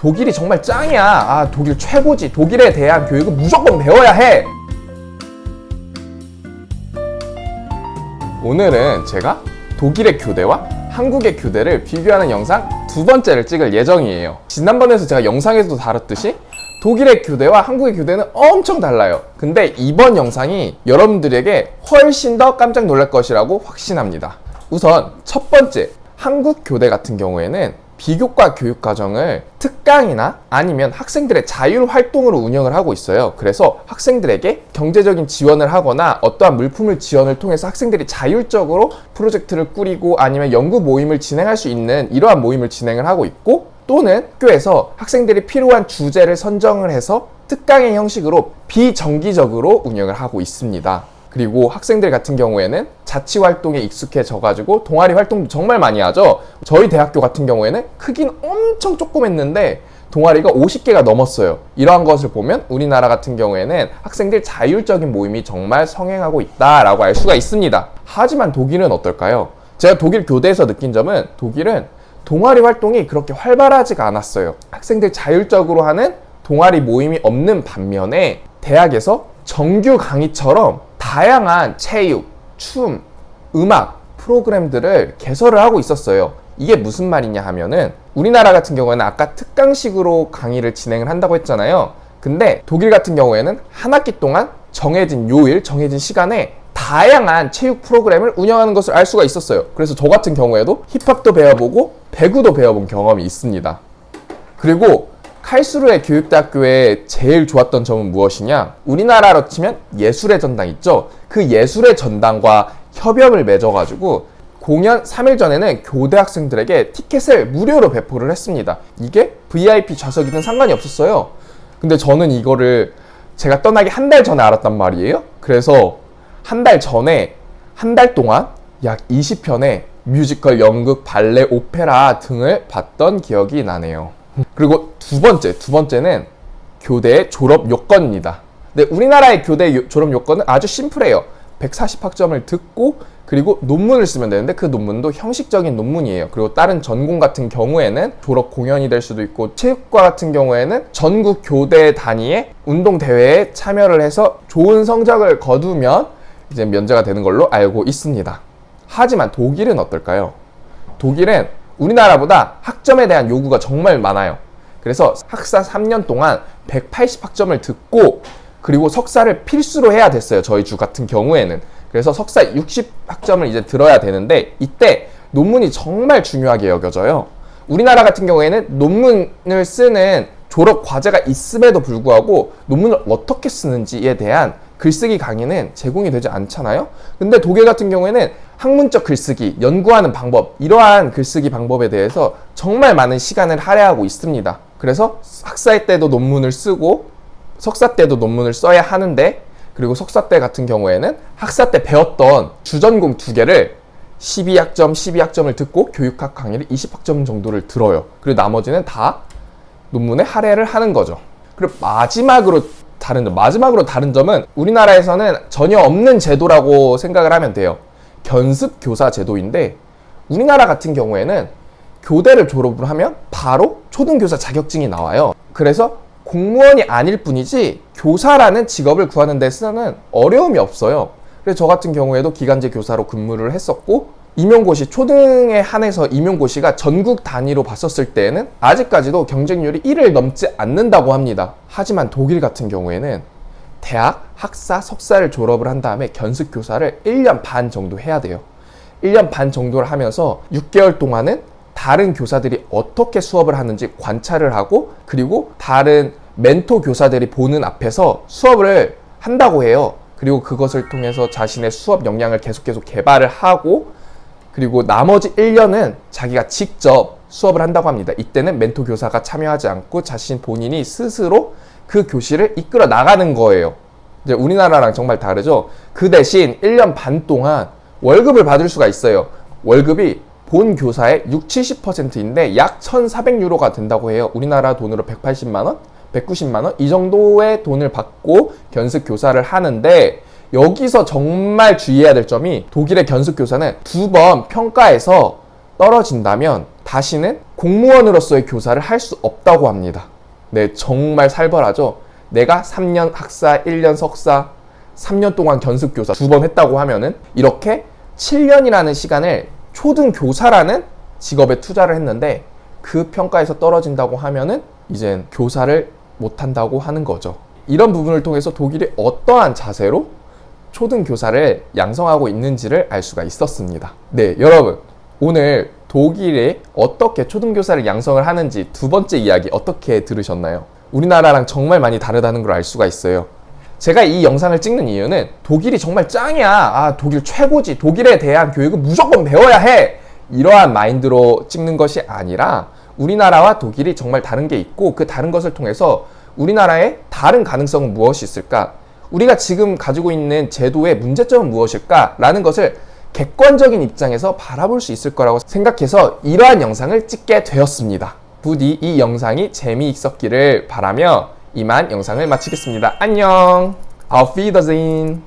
독일이 정말 짱이야. 아, 독일 최고지. 독일에 대한 교육은 무조건 배워야 해. 오늘은 제가 독일의 교대와 한국의 교대를 비교하는 영상 두 번째를 찍을 예정이에요. 지난번에서 제가 영상에서도 다뤘듯이 독일의 교대와 한국의 교대는 엄청 달라요. 근데 이번 영상이 여러분들에게 훨씬 더 깜짝 놀랄 것이라고 확신합니다. 우선 첫 번째, 한국 교대 같은 경우에는 비교과 교육과정을 특강이나 아니면 학생들의 자율활동으로 운영을 하고 있어요. 그래서 학생들에게 경제적인 지원을 하거나 어떠한 물품을 지원을 통해서 학생들이 자율적으로 프로젝트를 꾸리고 아니면 연구 모임을 진행할 수 있는 이러한 모임을 진행을 하고 있고, 또는 학교에서 학생들이 필요한 주제를 선정을 해서 특강의 형식으로 비정기적으로 운영을 하고 있습니다. 그리고 학생들 같은 경우에는 자치활동에 익숙해져가지고 동아리 활동도 정말 많이 하죠. 저희 대학교 같은 경우에는 크긴 엄청 조그맸는데 동아리가 50개가 넘었어요. 이러한 것을 보면 우리나라 같은 경우에는 학생들 자율적인 모임이 정말 성행하고 있다라고 알 수가 있습니다. 하지만 독일은 어떨까요? 제가 독일 교대에서 느낀 점은 독일은 동아리 활동이 그렇게 활발하지가 않았어요. 학생들 자율적으로 하는 동아리 모임이 없는 반면에 대학에서 정규 강의처럼 다양한 체육, 춤, 음악 프로그램들을 개설을 하고 있었어요. 이게 무슨 말이냐 하면은 우리나라 같은 경우에는 아까 특강식으로 강의를 진행을 한다고 했잖아요. 근데 독일 같은 경우에는 한 학기 동안 정해진 요일, 정해진 시간에 다양한 체육 프로그램을 운영하는 것을 알 수가 있었어요. 그래서 저 같은 경우에도 힙합도 배워보고 배구도 배워본 경험이 있습니다. 그리고 칼스루해 교육대학교의 제일 좋았던 점은 무엇이냐? 우리나라로 치면 예술의 전당 있죠? 그 예술의 전당과 협약을 맺어가지고 공연 3일 전에는 교대 학생들에게 티켓을 무료로 배포를 했습니다. 이게 VIP 좌석이든 상관이 없었어요. 근데 저는 이거를 제가 떠나기 한 달 전에 알았단 말이에요. 그래서 한 달 전에 한 달 동안 약 20편의 뮤지컬, 연극, 발레, 오페라 등을 봤던 기억이 나네요. 그리고 두 번째는 교대의 졸업 요건입니다. 근데 우리나라의 교대 졸업 요건은 아주 심플해요. 140학점을 듣고 그리고 논문을 쓰면 되는데 그 논문도 형식적인 논문이에요. 그리고 다른 전공 같은 경우에는 졸업 공연이 될 수도 있고, 체육과 같은 경우에는 전국 교대 단위의 운동 대회에 참여를 해서 좋은 성적을 거두면 이제 면제가 되는 걸로 알고 있습니다. 하지만 독일은 어떨까요? 독일은 우리나라보다 학점에 대한 요구가 정말 많아요. 그래서 학사 3년 동안 180학점을 듣고 그리고 석사를 필수로 해야 됐어요. 저희 주 같은 경우에는. 그래서 석사 60학점을 이제 들어야 되는데 이때 논문이 정말 중요하게 여겨져요. 우리나라 같은 경우에는 논문을 쓰는 졸업 과제가 있음에도 불구하고 논문을 어떻게 쓰는지에 대한 글쓰기 강의는 제공이 되지 않잖아요. 근데 독일 같은 경우에는 학문적 글쓰기, 연구하는 방법, 이러한 글쓰기 방법에 대해서 정말 많은 시간을 할애하고 있습니다. 그래서 학사 때도 논문을 쓰고 석사 때도 논문을 써야 하는데, 그리고 석사 때 같은 경우에는 학사 때 배웠던 주전공 2개를 12학점을 듣고 교육학 강의를 20학점 정도를 들어요. 그리고 나머지는 다 논문에 할애를 하는 거죠. 그리고 마지막으로 다른 점은 우리나라에서는 전혀 없는 제도라고 생각을 하면 돼요. 견습교사 제도인데 우리나라 같은 경우에는 교대를 졸업을 하면 바로 초등교사 자격증이 나와요. 그래서 공무원이 아닐 뿐이지 교사라는 직업을 구하는 데서는 어려움이 없어요. 그래서 저 같은 경우에도 기간제 교사로 근무를 했었고, 임용고시, 초등에 한해서 임용고시가 전국 단위로 봤었을 때에는 아직까지도 경쟁률이 1을 넘지 않는다고 합니다. 하지만 독일 같은 경우에는 대학, 학사, 석사를 졸업을 한 다음에 견습교사를 1년 반 정도 해야 돼요. 1년 반 정도를 하면서 6개월 동안은 다른 교사들이 어떻게 수업을 하는지 관찰을 하고, 그리고 다른 멘토 교사들이 보는 앞에서 수업을 한다고 해요. 그리고 그것을 통해서 자신의 수업 역량을 계속 개발을 하고, 그리고 나머지 1년은 자기가 직접 수업을 한다고 합니다. 이때는 멘토 교사가 참여하지 않고 자신 본인이 스스로 그 교실을 이끌어 나가는 거예요. 이제 우리나라랑 정말 다르죠. 그 대신 1년 반 동안 월급을 받을 수가 있어요. 월급이 본 교사의 60-70%인데 약 1,400유로가 된다고 해요. 우리나라 돈으로 180만 원, 190만 원 이 정도의 돈을 받고 견습 교사를 하는데, 여기서 정말 주의해야 될 점이 독일의 견습 교사는 2번 평가에서 떨어진다면 다시는 공무원으로서의 교사를 할 수 없다고 합니다. 네, 정말 살벌하죠. 내가 3년 학사, 1년 석사, 3년 동안 견습교사 2번 했다고 하면은 이렇게 7년이라는 시간을 초등교사라는 직업에 투자를 했는데 그 평가에서 떨어진다고 하면은 이젠 교사를 못한다고 하는 거죠. 이런 부분을 통해서 독일이 어떠한 자세로 초등교사를 양성하고 있는지를 알 수가 있었습니다. 네, 여러분, 오늘 독일이 어떻게 초등교사를 양성을 하는지 두 번째 이야기 어떻게 들으셨나요? 우리나라랑 정말 많이 다르다는 걸 알 수가 있어요. 제가 이 영상을 찍는 이유는 독일이 정말 짱이야. 아, 독일 최고지. 독일에 대한 교육은 무조건 배워야 해. 이러한 마인드로 찍는 것이 아니라 우리나라와 독일이 정말 다른 게 있고 그 다른 것을 통해서 우리나라의 다른 가능성은 무엇이 있을까? 우리가 지금 가지고 있는 제도의 문제점은 무엇일까? 라는 것을 객관적인 입장에서 바라볼 수 있을 거라고 생각해서 이러한 영상을 찍게 되었습니다. 부디 이 영상이 재미있었기를 바라며 이만 영상을 마치겠습니다. 안녕! Auf Wiedersehen!